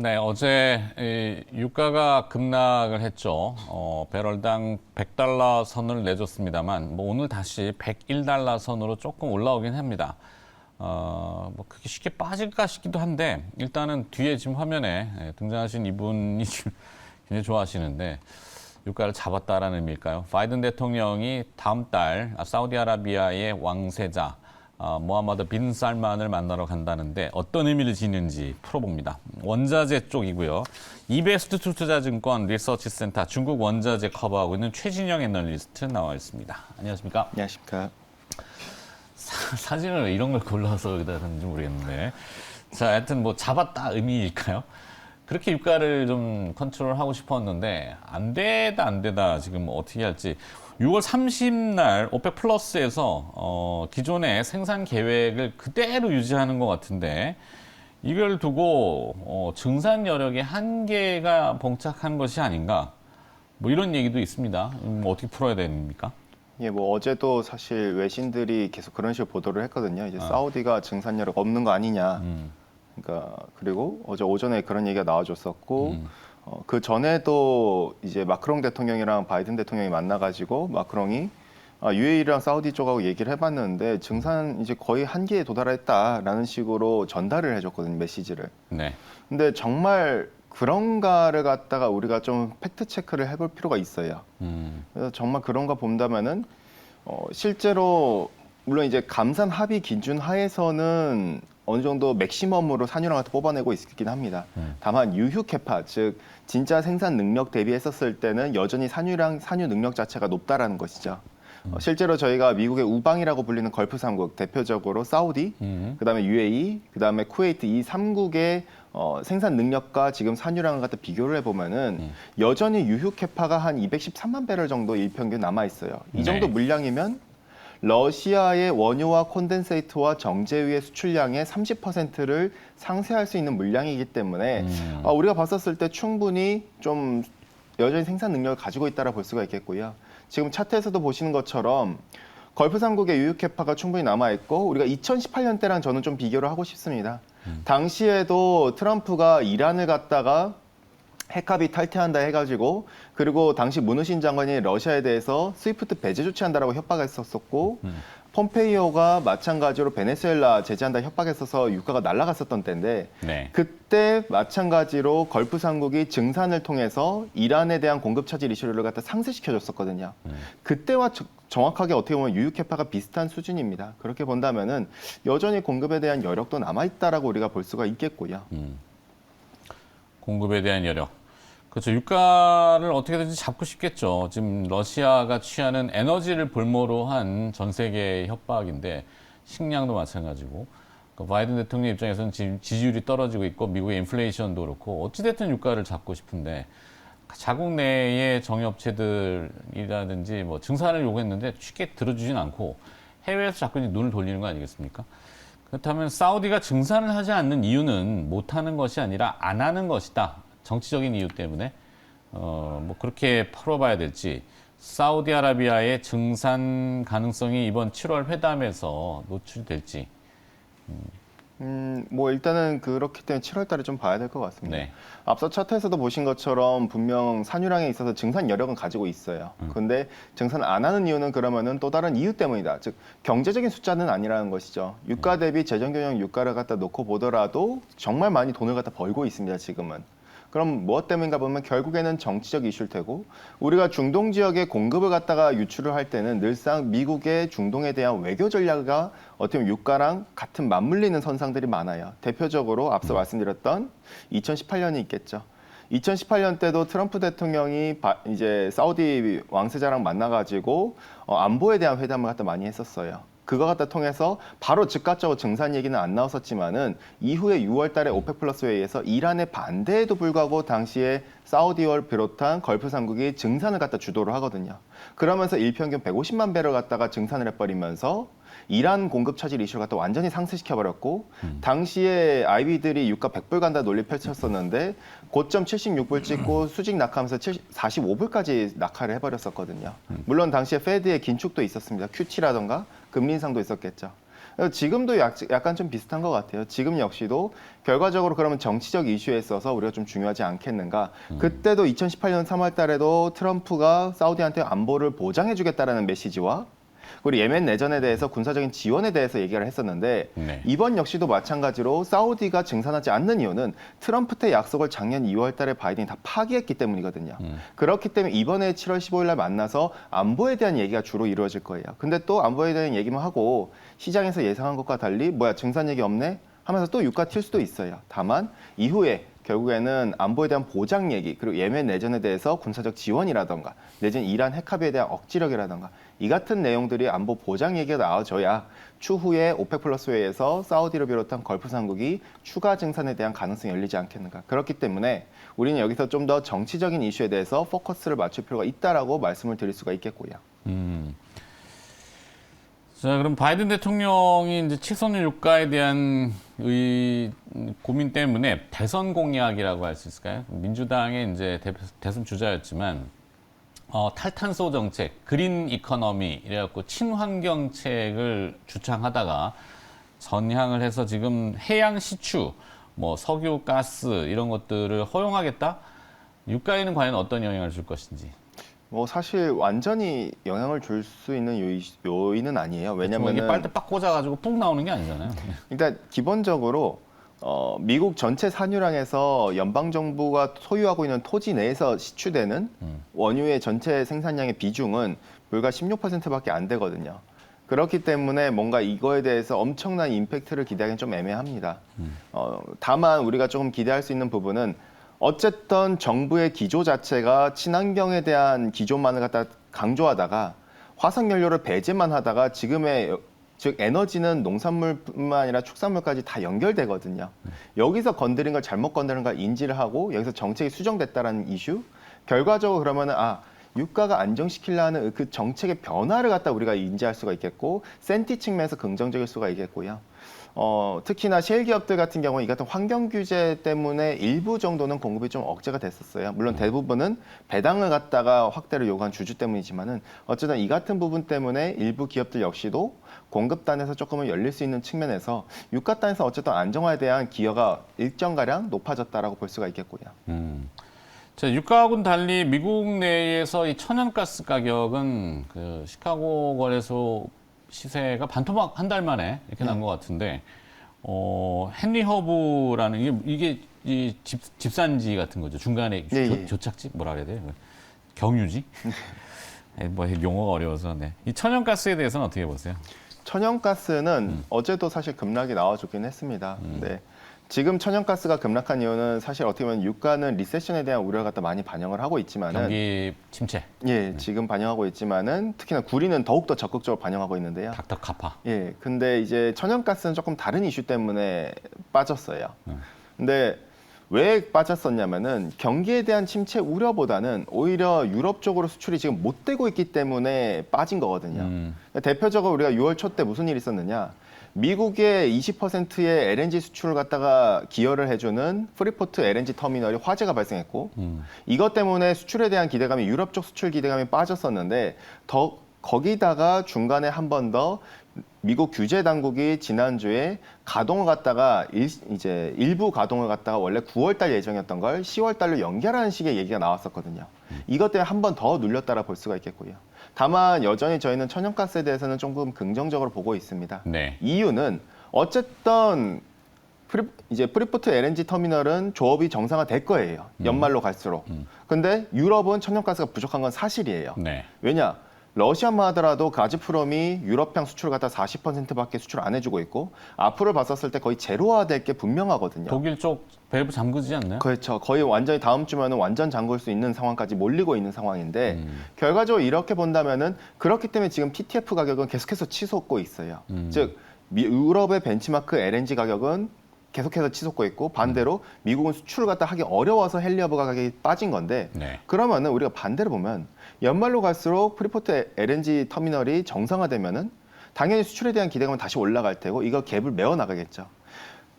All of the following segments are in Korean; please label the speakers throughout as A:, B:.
A: 네, 어제 유가가 급락을 했죠. 배럴당 100달러 선을 내줬습니다만, 뭐 오늘 다시 101달러 선으로 조금 올라오긴 합니다. 뭐 그게 쉽게 빠질까 싶기도 한데, 일단은 뒤에 지금 화면에 등장하신 이분이 지금 굉장히 좋아하시는데, 유가를 잡았다라는 의미일까요? 바이든 대통령이 다음 달 사우디아라비아의 왕세자, 모하마드 빈 살만을 만나러 간다는데 어떤 의미를 지니는지 풀어봅니다. 원자재 쪽이고요. 이베스트 투자증권 리서치 센터 중국 원자재 커버하고 있는 최진영 애널리스트 나와 있습니다. 안녕하십니까?
B: 안녕하십니까.
A: 사진을 이런 걸 골라서 여기다 놨는지 모르겠는데. 자, 하여튼 뭐 잡았다 의미일까요? 그렇게 유가를 좀 컨트롤하고 싶었는데 안 되다 지금 어떻게 할지. 6월 30날 오펙 플러스에서 기존의 생산 계획을 그대로 유지하는 것 같은데 이걸 두고 증산 여력의 한계가 봉착한 것이 아닌가 뭐 이런 얘기도 있습니다. 어떻게 풀어야 됩니까?
B: 예, 뭐 어제도 사실 외신들이 계속 그런 식으로 보도를 했거든요. 이제 사우디가 증산여력 없는 거 아니냐. 그러니까 그리고 어제 오전에 그런 얘기가 나와줬었고 그 전에도 이제 마크롱 대통령이랑 바이든 대통령이 만나가지고 마크롱이 UAE랑 사우디 쪽하고 얘기를 해봤는데 증산 이제 거의 한계에 도달했다라는 식으로 전달을 해줬거든요, 메시지를.
A: 네.
B: 근데 정말 그런가를 갖다가 우리가 좀 팩트 체크를 해볼 필요가 있어요. 그래서 정말 그런가 본다면은 실제로 물론 이제 감산 합의 기준 하에서는 어느 정도 맥시멈으로 산유량 같은 뽑아내고 있긴 합니다. 다만 유휴 캐파, 즉 진짜 생산 능력 대비했었을 때는 여전히 산유 능력 자체가 높다라는 것이죠. 실제로 저희가 미국의 우방이라고 불리는 걸프 3국, 대표적으로 사우디, 그다음에 UAE, 그다음에 쿠웨이트 이 3국의 생산 능력과 지금 산유량을 갖다 비교를 해보면은 여전히 유휴 캐파가 한 213만 배럴 정도 일평균 남아 있어요. 이 정도
A: 네.
B: 물량이면 러시아의 원유와 콘덴세이트와 정제유의 수출량의 30%를 상쇄할 수 있는 물량이기 때문에 우리가 봤었을 때 충분히 좀 여전히 생산 능력을 가지고 있다라 볼 수가 있겠고요. 지금 차트에서도 보시는 것처럼 걸프 3국의 유효 캐파가 충분히 남아있고 우리가 2018년 때랑 저는 좀 비교를 하고 싶습니다. 당시에도 트럼프가 이란을 갖다가 핵합의 탈퇴한다 해가지고 그리고 당시 문우신 장관이 러시아에 대해서 스위프트 배제 조치한다라고 협박했었고 폼페이오가 마찬가지로 베네수엘라 제재한다 협박했어서 유가가 날아갔었던 때인데
A: 네.
B: 그때 마찬가지로 걸프 삼국이 증산을 통해서 이란에 대한 공급 차질 이슈를 갖다 상쇄시켜줬었거든요. 그때와 정확하게 어떻게 보면 유유 캐파가 비슷한 수준입니다. 그렇게 본다면은 여전히 공급에 대한 여력도 남아있다라고 우리가 볼 수가 있겠고요.
A: 공급에 대한 여력. 그렇죠. 유가를 어떻게든지 잡고 싶겠죠. 지금 러시아가 취하는 에너지를 볼모로 한 전 세계의 협박인데 식량도 마찬가지고 바이든 대통령 입장에서는 지금 지지율이 떨어지고 있고 미국의 인플레이션도 그렇고 어찌됐든 유가를 잡고 싶은데 자국 내의 정유업체들이라든지 뭐 증산을 요구했는데 쉽게 들어주진 않고 해외에서 자꾸 이제 눈을 돌리는 거 아니겠습니까? 그렇다면 사우디가 증산을 하지 않는 이유는 못하는 것이 아니라 안 하는 것이다. 정치적인 이유 때문에 뭐 그렇게 풀어봐야 될지 사우디아라비아의 증산 가능성이 이번 7월 회담에서 노출될지.
B: 뭐 일단은 그렇기 때문에 7월 달에 좀 봐야 될 것 같습니다.
A: 네.
B: 앞서 차트에서도 보신 것처럼 분명 산유량에 있어서 증산 여력은 가지고 있어요. 근데 증산을 안 하는 이유는 그러면은 또 다른 이유 때문이다. 즉 경제적인 숫자는 아니라는 것이죠. 유가 대비 재정경영 유가를 갖다 놓고 보더라도 정말 많이 돈을 갖다 벌고 있습니다. 지금은. 그럼 무엇 때문인가 보면 결국에는 정치적 이슈일 테고 우리가 중동 지역의 공급을 갖다가 유출을 할 때는 늘상 미국의 중동에 대한 외교 전략과 어떻게 보면 유가랑 같은 맞물리는 선상들이 많아요. 대표적으로 앞서 말씀드렸던 2018년이 있겠죠. 2018년 때도 트럼프 대통령이 이제 사우디 왕세자랑 만나가지고 안보에 대한 회담을 갖다 많이 했었어요. 그거 갖다 통해서 바로 즉각적으로 증산 얘기는 안 나왔었지만은 이후에 6월 달에 오펙 플러스 회의에서 이란의 반대에도 불구하고 당시에 사우디를 비롯한 걸프 삼국이 증산을 갖다 주도를 하거든요. 그러면서 일평균 150만 배를 갖다가 증산을 해버리면서 이란 공급 차질 이슈를 갖다 완전히 상쇄시켜버렸고 당시에 아이비들이 유가 100불 간다 논리 펼쳤었는데 고점 76불 찍고 수직 낙하하면서 45불까지 낙하를 해버렸었거든요. 물론 당시에 페드의 긴축도 있었습니다. QT라던가 금리 인상도 있었겠죠. 지금도 약간 좀 비슷한 것 같아요. 지금 역시도 결과적으로 그러면 정치적 이슈에 있어서 우리가 좀 중요하지 않겠는가. 그때도 2018년 3월 달에도 트럼프가 사우디한테 안보를 보장해주겠다라는 메시지와 그리고 예멘 내전에 대해서 군사적인 지원에 대해서 얘기를 했었는데
A: 네.
B: 이번 역시도 마찬가지로 사우디가 증산하지 않는 이유는 트럼프 때 약속을 작년 2월 달에 바이든이 다 파기했기 때문이거든요. 그렇기 때문에 이번에 7월 15일 날 만나서 안보에 대한 얘기가 주로 이루어질 거예요. 근데 또 안보에 대한 얘기만 하고 시장에서 예상한 것과 달리 뭐야 증산 얘기 없네? 하면서 또 유가 튈 수도 있어요. 다만 이후에 결국에는 안보에 대한 보장 얘기 그리고 예멘 내전에 대해서 군사적 지원이라던가 내지는 이란 핵합의에 대한 억지력이라던가 이 같은 내용들이 안보 보장 얘기가 나와줘야 추후에 오펙 플러스 회의에서 사우디를 비롯한 걸프 삼국이 추가 증산에 대한 가능성이 열리지 않겠는가. 그렇기 때문에 우리는 여기서 좀 더 정치적인 이슈에 대해서 포커스를 맞출 필요가 있다라고 말씀을 드릴 수가 있겠고요.
A: 자, 그럼 바이든 대통령이 이제 치솟는 유가에 대한 고민 때문에 대선 공약이라고 할 수 있을까요? 민주당의 이제 대선 주자였지만 탈탄소 정책, 그린 이코노미 이래갖고 친환경책을 주창하다가 전향을 해서 지금 해양 시추, 뭐 석유, 가스 이런 것들을 허용하겠다? 유가에는 과연 어떤 영향을 줄 것인지.
B: 뭐 사실 완전히 영향을 줄 수 있는 요인은 아니에요. 왜냐면
A: 이게 빨대 빡 꽂아가지고 뚝 나오는 게 아니잖아요.
B: 일단 기본적으로 미국 전체 산유량에서 연방 정부가 소유하고 있는 토지 내에서 시추되는 원유의 전체 생산량의 비중은 불과 16%밖에 안 되거든요. 그렇기 때문에 뭔가 이거에 대해서 엄청난 임팩트를 기대하기는 좀 애매합니다. 다만 우리가 조금 기대할 수 있는 부분은 어쨌든 정부의 기조 자체가 친환경에 대한 기조만을 갖다 강조하다가 화석연료를 배제만 하다가 지금의 즉 에너지는 농산물뿐만 아니라 축산물까지 다 연결되거든요. 여기서 건드린 걸 잘못 건드린 걸 인지를 하고 여기서 정책이 수정됐다라는 이슈. 결과적으로 그러면은 유가가 안정시키려는 그 정책의 변화를 갖다 우리가 인지할 수가 있겠고 센티 측면에서 긍정적일 수가 있겠고요. 특히나 셰일 기업들 같은 경우 이 같은 환경 규제 때문에 일부 정도는 공급이 좀 억제가 됐었어요. 물론 대부분은 배당을 갖다가 확대를 요구한 주주 때문이지만은 어쨌든 이 같은 부분 때문에 일부 기업들 역시도 공급단에서 조금은 열릴 수 있는 측면에서 유가단에서 어쨌든 안정화에 대한 기여가 일정가량 높아졌다라고 볼 수가 있겠고요.
A: 자, 유가하고는 달리 미국 내에서 이 천연가스 가격은 그 시카고 거래소 시세가 반토막 한 달 만에 이렇게 난 것 같은데, 헨리 허브라는 이게 이 집산지 같은 거죠. 중간에 교착지? 뭐라 그래야 돼요? 경유지? 뭐 용어가 어려워서. 네. 이 천연가스에 대해서는 어떻게 보세요?
B: 천연가스는 어제도 사실 급락이 나와주긴 했습니다. 네. 지금 천연가스가 급락한 이유는 사실 어떻게 보면 유가는 리세션에 대한 우려를 갖다 많이 반영을 하고 있지만은
A: 경기 침체.
B: 예, 지금 반영하고 있지만은 특히나 구리는 더욱더 적극적으로 반영하고 있는데요.
A: 닥터 카파.
B: 예, 근데 이제 천연가스는 조금 다른 이슈 때문에 빠졌어요. 근데 왜 빠졌었냐면은 경기에 대한 침체 우려보다는 오히려 유럽 쪽으로 수출이 지금 못 되고 있기 때문에 빠진 거거든요. 대표적으로 우리가 6월 초 때 무슨 일이 있었느냐? 미국의 20%의 LNG 수출을 갖다가 기여를 해주는 프리포트 LNG 터미널이 화재가 발생했고 이것 때문에 수출에 대한 기대감이 유럽 쪽 수출 기대감이 빠졌었는데 거기다가 중간에 한 번 더 미국 규제 당국이 지난주에 가동을 갖다가 이제 일부 가동을 갖다가 원래 9월 달 예정이었던 걸 10월 달로 연결하는 식의 얘기가 나왔었거든요. 이것 때문에 한 번 더 눌렸다라 볼 수가 있겠고요. 다만 여전히 저희는 천연가스에 대해서는 조금 긍정적으로 보고 있습니다.
A: 네.
B: 이유는 어쨌든 이제 프리포트 LNG 터미널은 조업이 정상화될 거예요. 연말로 갈수록. 근데 유럽은 천연가스가 부족한 건 사실이에요.
A: 네.
B: 왜냐? 러시아만 하더라도 가즈프롬이 유럽향 수출을 갖다 40%밖에 수출 안 해주고 있고 앞으로 봤었을 때 거의 제로화될 게 분명하거든요.
A: 독일 쪽 밸브 잠그지 않나요?
B: 그렇죠. 거의 완전히 다음 주면은 완전 잠글 수 있는 상황까지 몰리고 있는 상황인데 결과적으로 이렇게 본다면은 그렇기 때문에 지금 TTF 가격은 계속해서 치솟고 있어요. 즉 유럽의 벤치마크 LNG 가격은 계속해서 치솟고 있고 반대로 미국은 수출을 갖다 하기 어려워서 헨리허브 가격이 빠진 건데
A: 네.
B: 그러면은 우리가 반대로 보면 연말로 갈수록 프리포트 LNG 터미널이 정상화되면은 당연히 수출에 대한 기대감은 다시 올라갈 테고 이거 갭을 메워 나가겠죠.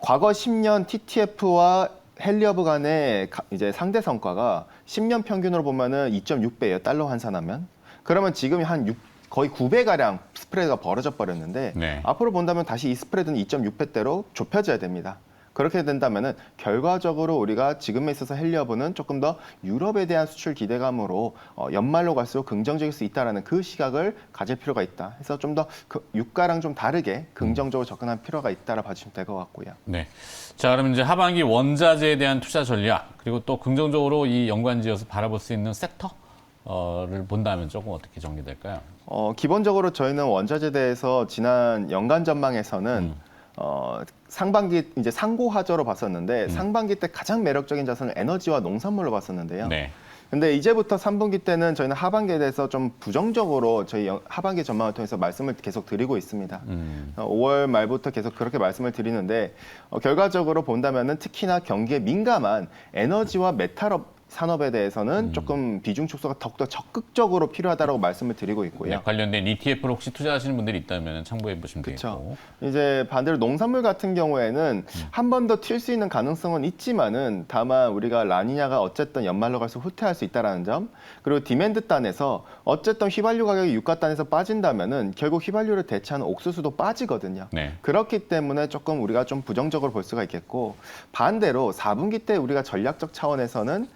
B: 과거 10년 TTF와 헨리허브 간의 이제 상대 성과가 10년 평균으로 보면은 2.6배예요. 달러 환산하면. 그러면 지금이 한 거의 9배가량 스프레드가 벌어져 버렸는데
A: 네.
B: 앞으로 본다면 다시 이 스프레드는 2.6배대로 좁혀져야 됩니다. 그렇게 된다면은 결과적으로 우리가 지금에 있어서 헬리어브는 조금 더 유럽에 대한 수출 기대감으로 연말로 갈수록 긍정적일 수 있다라는 그 시각을 가질 필요가 있다. 해서 좀 더 유가랑 좀 다르게 긍정적으로 접근할 필요가 있다라 봐주시면 될 것 같고요.
A: 네. 자, 그럼 이제 하반기 원자재에 대한 투자 전략, 그리고 또 긍정적으로 이 연관지어서 바라볼 수 있는 섹터를 본다면 조금 어떻게 정리될까요?
B: 기본적으로 저희는 원자재에 대해서 지난 연간 전망에서는 상반기 이제 상고하저로 봤었는데 상반기 때 가장 매력적인 자산을 에너지와 농산물로 봤었는데요.
A: 네.
B: 근데 이제부터 3분기 때는 저희는 하반기에 대해서 좀 부정적으로 저희 하반기 전망을 통해서 말씀을 계속 드리고 있습니다. 5월 말부터 계속 그렇게 말씀을 드리는데 결과적으로 본다면은 특히나 경기에 민감한 에너지와 메탈업 산업에 대해서는 조금 비중 축소가 더욱더 적극적으로 필요하다고 말씀을 드리고 있고요.
A: 네, 관련된 ETF를 혹시 투자하시는 분들이 있다면 참고해 보시면 되겠고.
B: 이제 반대로 농산물 같은 경우에는 한 번 더 튈 수 있는 가능성은 있지만은 다만 우리가 라니냐가 어쨌든 연말로 갈수록 후퇴할 수 있다는 점, 그리고 디맨드 단에서 어쨌든 휘발유 가격이 유가 단에서 빠진다면은 결국 휘발유를 대체하는 옥수수도 빠지거든요.
A: 네.
B: 그렇기 때문에 조금 우리가 좀 부정적으로 볼 수가 있겠고, 반대로 4분기 때 우리가 전략적 차원에서는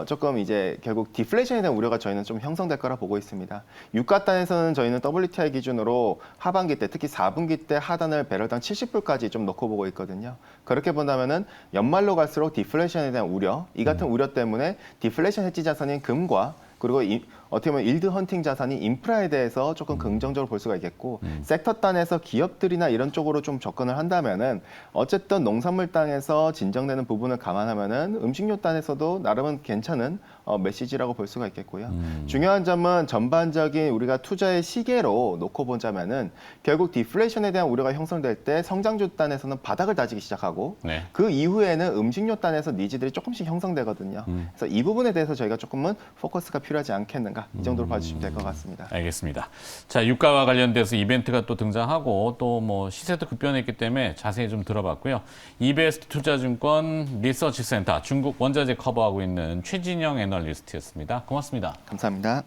B: 조금 이제 결국 디플레이션에 대한 우려가 저희는 좀 형성될 거라 보고 있습니다. 유가 단에서는 저희는 WTI 기준으로 하반기 때 특히 4분기 때 하단을 배럴당 70불까지 좀 놓고 보고 있거든요. 그렇게 본다면은 연말로 갈수록 디플레이션에 대한 우려, 이 같은 우려 때문에 디플레이션 해지 자산인 금과 그리고 어떻게 보면 일드 헌팅 자산이 인프라에 대해서 조금 긍정적으로 볼 수가 있겠고 섹터 단에서 기업들이나 이런 쪽으로 좀 접근을 한다면은 어쨌든 농산물 땅에서 진정되는 부분을 감안하면은 음식료 단에서도 나름은 괜찮은 메시지라고 볼 수가 있겠고요. 중요한 점은 전반적인 우리가 투자의 시계로 놓고 보자면은 결국 디플레이션에 대한 우려가 형성될 때 성장주 단에서는 바닥을 다지기 시작하고
A: 네.
B: 그 이후에는 음식료 단에서 니즈들이 조금씩 형성되거든요. 그래서 이 부분에 대해서 저희가 조금은 포커스가 필요하지 않겠는가 이 정도로 봐주시면 될 것 같습니다.
A: 알겠습니다. 자, 유가와 관련돼서 이벤트가 또 등장하고 또 뭐 시세도 급변했기 때문에 자세히 좀 들어봤고요. 이베스트 투자증권 리서치센터 중국 원자재 커버하고 있는 최진영 애널리스트였습니다. 고맙습니다.
B: 감사합니다.